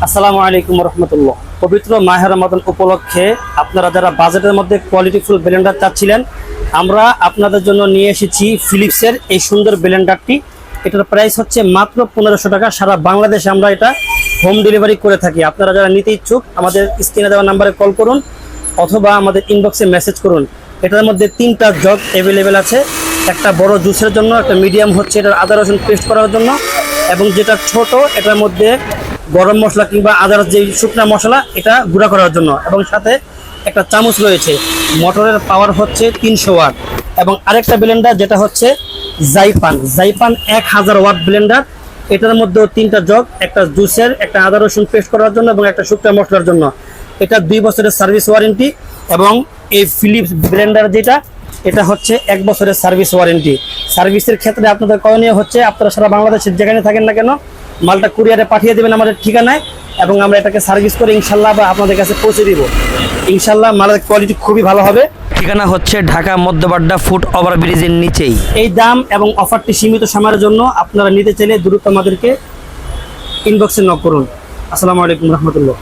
আসসালামু আলাইকুম রহমতুল্লাহ। পবিত্র মাহে রমাদান উপলক্ষে আপনারা যারা বাজেটের মধ্যে কোয়ালিটিফুল ব্লেন্ডার চাচ্ছিলেন, আমরা আপনাদের জন্য নিয়ে এসেছি ফিলিপসের এই সুন্দর ব্লেন্ডারটি। এটার প্রাইস হচ্ছে মাত্র 1500 টাকা। সারা বাংলাদেশে আমরা এটা হোম ডেলিভারি করে থাকি। আপনারা যারা নিতে ইচ্ছুক আমাদের স্ক্রিনে দেওয়া নাম্বারে কল করুন অথবা আমাদের ইনবক্সে মেসেজ করুন। এটার মধ্যে 3টা জগ অ্যাভেলেবেল আছে, একটা বড় জুসের জন্য, একটা মিডিয়াম হচ্ছে এটার আদা রসুন পেস্ট করার জন্য, এবং যেটা ছোট এটার মধ্যে গরম মশলা কিংবা আদার যে শুকনা মশলা এটা গুঁড়া করার জন্য, এবং সাথে একটা চামচ রয়েছে। মোটরের পাওয়ার হচ্ছে 300 ওয়াট। এবং আরেকটা ব্লেন্ডার যেটা হচ্ছে জাইপান 1000 ওয়াট ব্লেন্ডার। এটার মধ্যেও 3টা জগ, একটা জুসের, একটা আদা রসুন পেস্ট করার জন্য এবং একটা শুকনা মশলার জন্য। এটা 2 বছরের সার্ভিস ওয়ারেন্টি। এবং এই ফিলিপস ব্লেন্ডার যেটা, এটা হচ্ছে 1 বছরের সার্ভিস ওয়ারেন্টি। সার্ভিসের ক্ষেত্রে আপনাদের করণীয় হচ্ছে আপনারা সারা বাংলাদেশের যেখানে থাকেন না কেন মালটা কুরিয়ারে পাঠিয়ে দেবেন আমাদের ঠিকানায়, এবং আমরা এটাকে সার্ভিস করে ইনশাল্লাহ আপনাদের কাছে পৌঁছে দিব। ইনশাল্লাহ মালের কোয়ালিটি খুবই ভালো হবে। ঠিকানা হচ্ছে ঢাকা মধ্যবাড্ডা ফুট ওভার ব্রিজের নিচেই। এই দাম এবং অফারটি সীমিত সময়ের জন্য। আপনারা নিতে চাইলে দ্রুত আমাদেরকে ইনবক্সে নক করুন। আসসালামু আলাইকুম রহমতুল্লাহ।